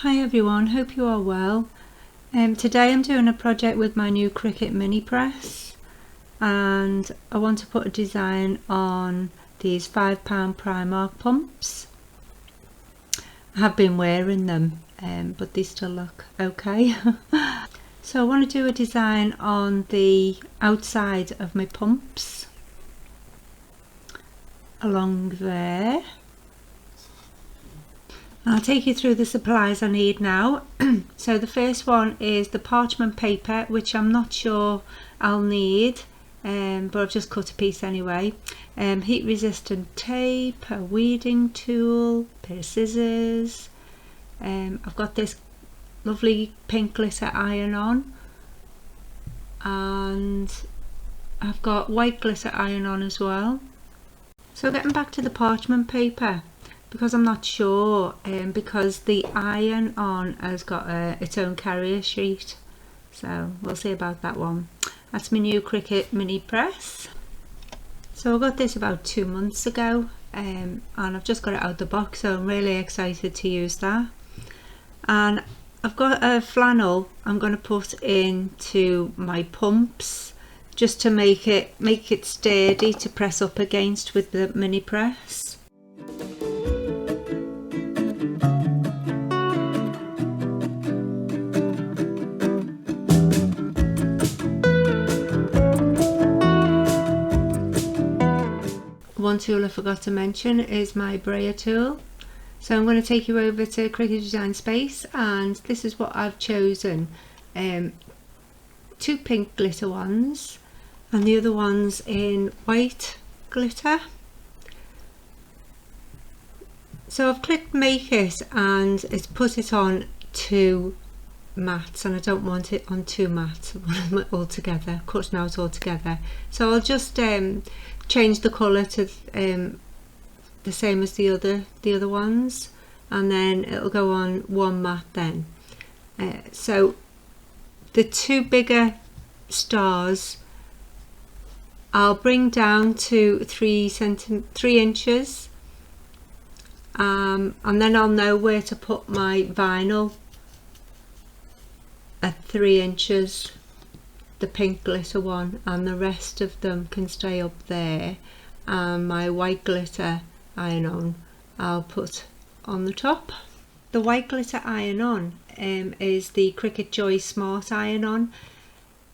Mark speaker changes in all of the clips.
Speaker 1: Hi everyone, hope you are well. Today I'm doing a project with my new Cricut mini press and I want to put a design on these £5 Primark pumps. I have been wearing them but they still look okay. So I want to do a design on the outside of my pumps along there. I'll take you through the supplies I need now. So the first one is the parchment paper, which I'm not sure I'll need, but I've just cut a piece anyway. Heat resistant tape, a weeding tool, a pair of scissors. I've got this lovely pink glitter iron on, and I've got white glitter iron on as well. So getting back to the parchment paper, because I'm not sure, because the iron on has got its own carrier sheet, so we'll see about that one. That's my new Cricut mini press. So I got this about 2 months ago, and I've just got it out the box, so I'm really excited to use that. And I've got a flannel I'm going to put into my pumps just to make it sturdy to press up against with the mini press. One tool I forgot to mention is my brayer tool. So I'm going to take you over to Cricut Design Space, and this is what I've chosen. 2 pink glitter ones and the other ones in white glitter. So I've clicked make it and it's put it on 2 mats, and I don't want it on 2 mats all together, cutting out all together. So I'll just change the colour to the same as the other ones, and then it'll go on 1 mat then. So the 2 bigger stars I'll bring down to 3 inches, and then I'll know where to put my vinyl at 3 inches, the pink glitter one, and the rest of them can stay up there, and my white glitter iron on I'll put on the top. The white glitter iron on is the Cricut Joy Smart iron on,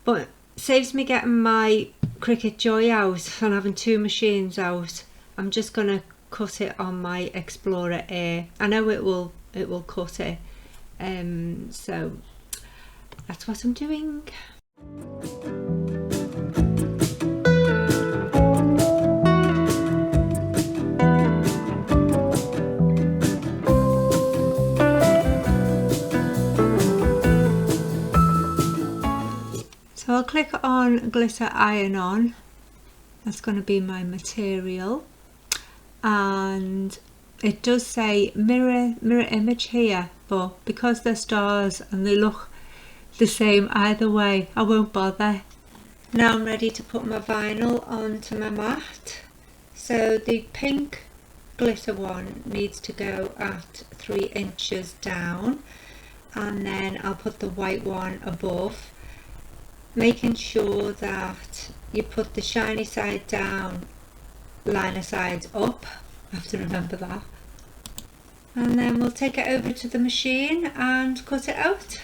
Speaker 1: but saves me getting my Cricut Joy out and having 2 machines out. I'm just gonna cut it on my Explorer Air. I know it will cut it, so that's what I'm doing. So I'll click on glitter iron on. That's going to be my material, and it does say mirror image here, but because they're stars and they look the same either way, I won't bother. Now I'm ready to put my vinyl onto my mat. So the pink glitter one needs to go at 3 inches down, and then I'll put the white one above, making sure that you put the shiny side down, liner side up. I have to remember that. And then we'll take it over to the machine and cut it out.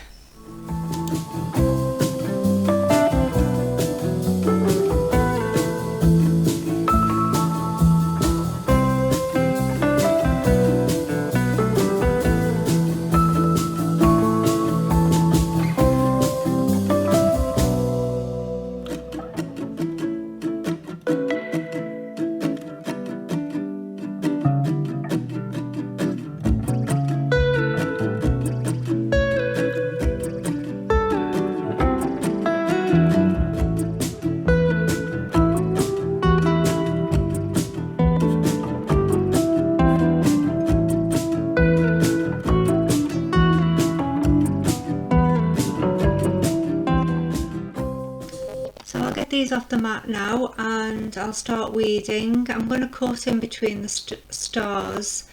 Speaker 1: These off the mat now, and I'll start weeding. I'm going to cut in between the stars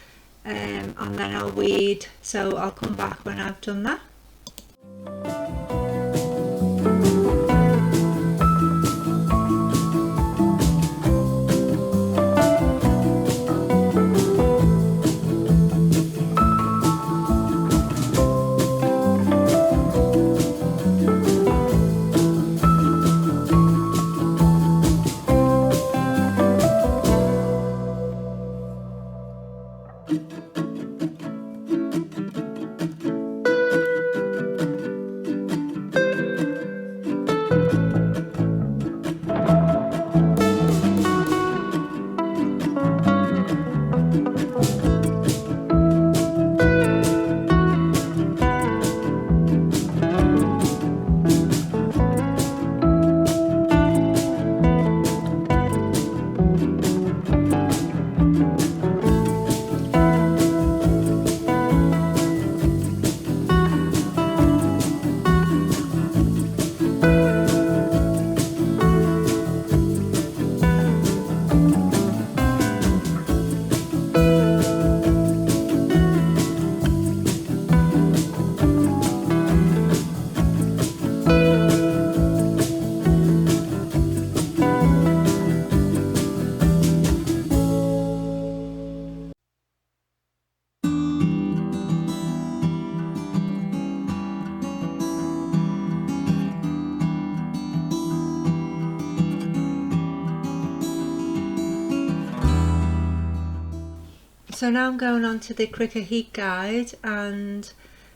Speaker 1: and then I'll weed, so I'll come back when I've done that. So now I'm going on to the Cricut heat guide, and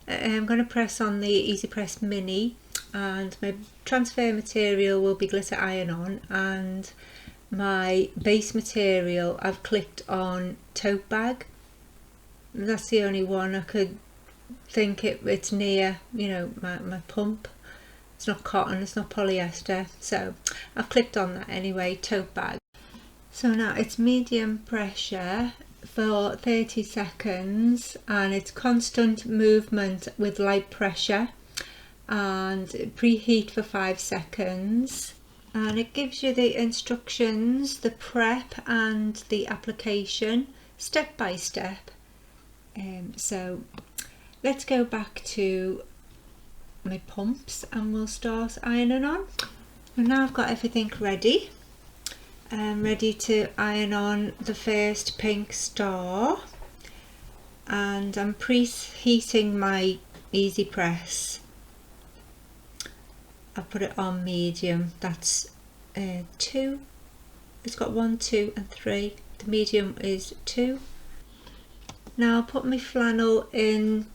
Speaker 1: I'm going to press on the Easy Press Mini, and my transfer material will be glitter iron-on, and my base material I've clicked on tote bag. That's the only one I could think it's near, you know, my pump. It's not cotton, it's not polyester, so I've clicked on that anyway, tote bag. So now it's medium pressure for 30 seconds, and it's constant movement with light pressure, and preheat for 5 seconds, and it gives you the instructions, the prep and the application step by step. So let's go back to my pumps and we'll start ironing on. And now I've got everything ready. I'm ready to iron on the first pink star, and I'm preheating my Easy Press. I put it on medium. That's 2. It's got 1, 2 and 3. The medium is 2. Now I'll put my flannel in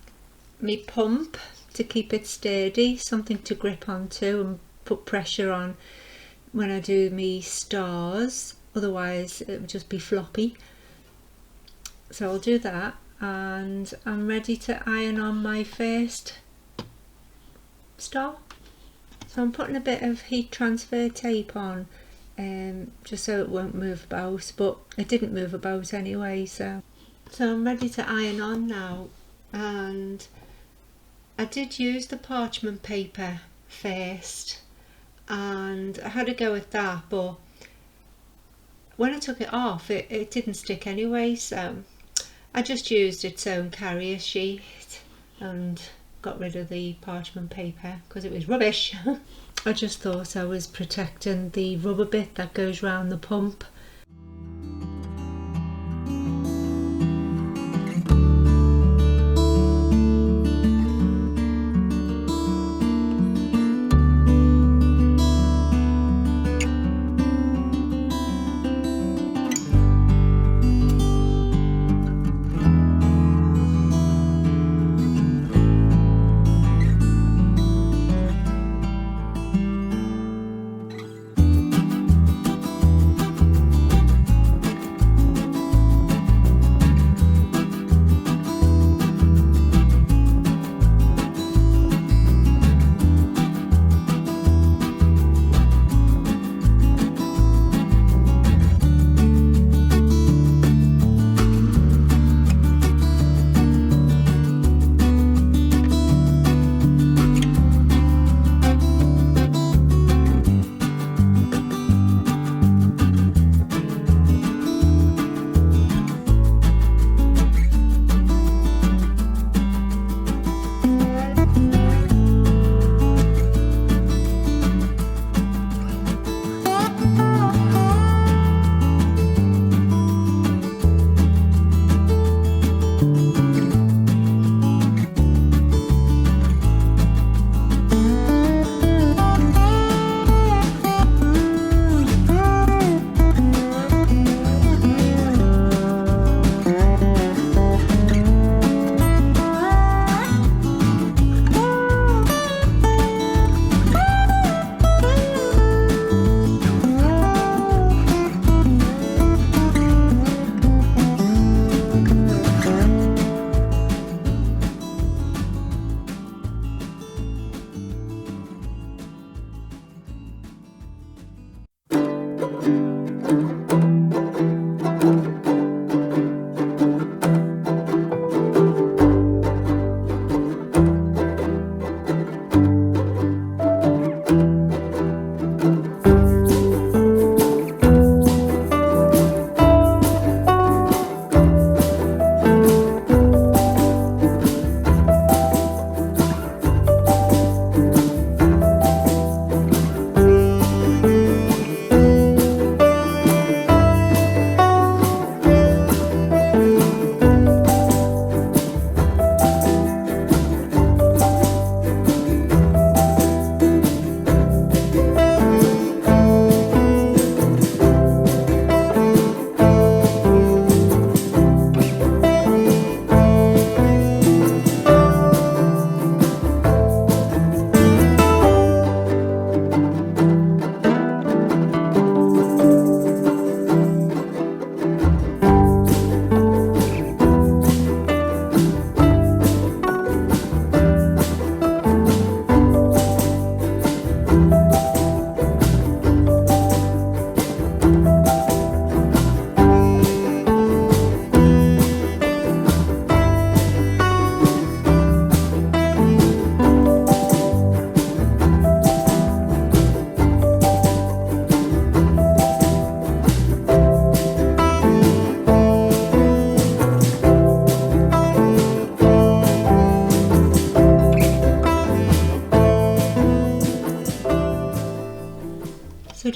Speaker 1: my pump to keep it sturdy, something to grip onto and put pressure on when I do me stars, otherwise it would just be floppy. So I'll do that, and I'm ready to iron on my first star. So I'm putting a bit of heat transfer tape on, just so it won't move about, but it didn't move about anyway, so I'm ready to iron on now. And I did use the parchment paper first, and I had to go with that, but when I took it off it didn't stick anyway, so I just used its own carrier sheet and got rid of the parchment paper because it was rubbish. I just thought I was protecting the rubber bit that goes round the pump.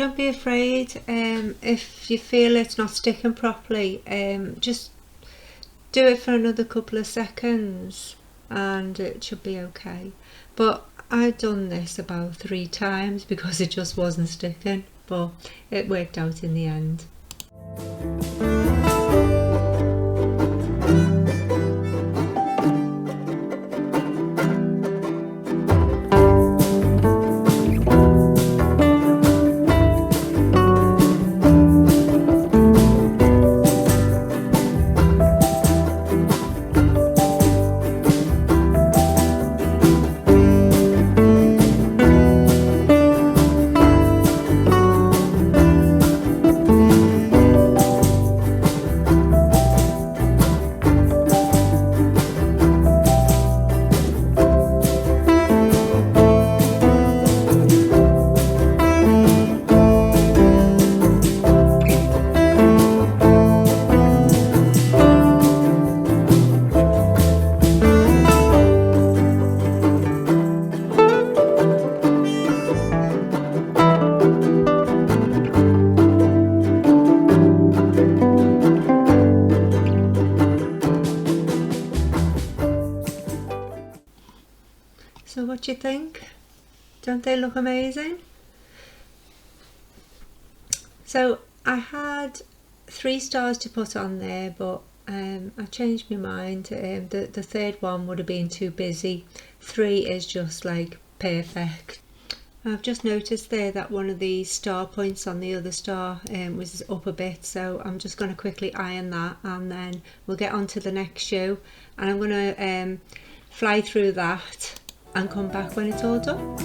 Speaker 1: don't be afraid. If you feel it's not sticking properly, just do it for another couple of seconds and it should be okay. But I've done this about 3 times because it just wasn't sticking, but it worked out in the end. So what do you think? Don't they look amazing? So I had 3 stars to put on there, but I changed my mind. The third one would have been too busy. 3 is just like perfect. I've just noticed there that one of the star points on the other star was up a bit, so I'm just going to quickly iron that and then we'll get on to the next show, and I'm going to fly through that and come back when it's all done.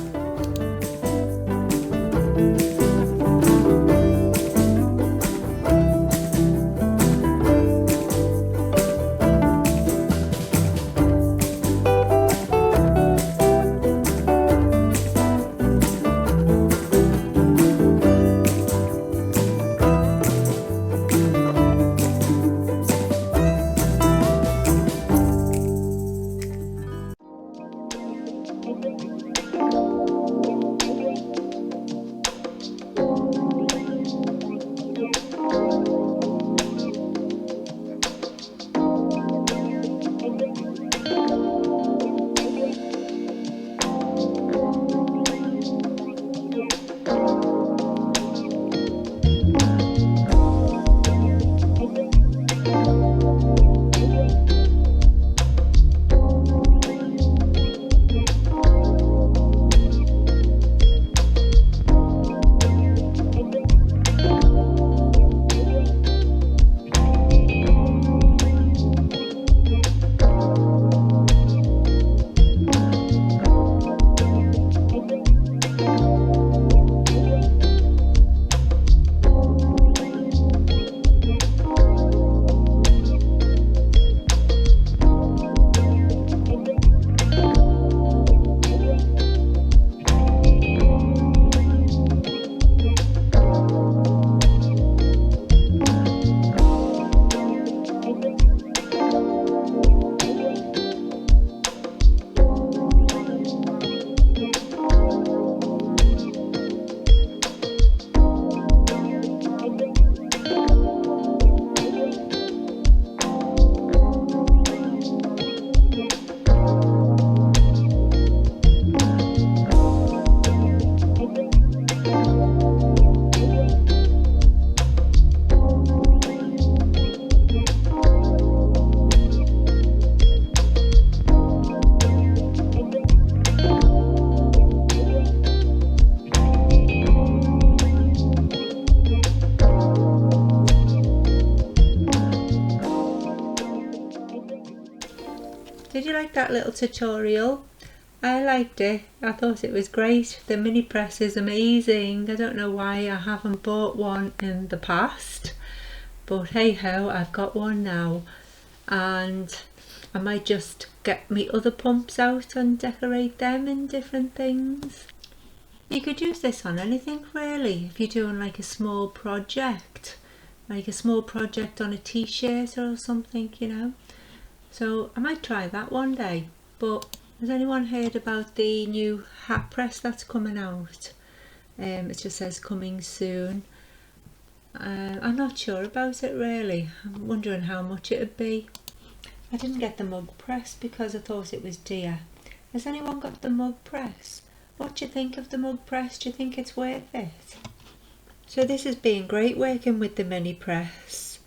Speaker 1: Did you like that little tutorial? I liked it. I thought it was great. The mini press is amazing. I don't know why I haven't bought one in the past, but hey ho, I've got one now, and I might just get me other pumps out and decorate them in different things. You could use this on anything really, if you're doing like a small project on a t-shirt or something, you know. So I might try that one day. But has anyone heard about the new hat press that's coming out? It just says coming soon. I'm not sure about it really. I'm wondering how much it would be. I didn't get the mug press because I thought it was dear. Has anyone got the mug press? What do you think of the mug press? Do you think it's worth it? So this has been great working with the mini press.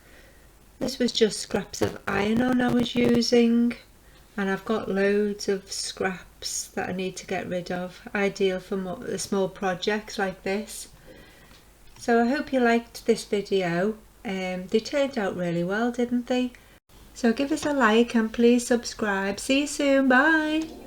Speaker 1: This was just scraps of iron-on I was using, and I've got loads of scraps that I need to get rid of. Ideal for small projects like this. So I hope you liked this video. They turned out really well, didn't they? So give us a like and please subscribe. See you soon. Bye.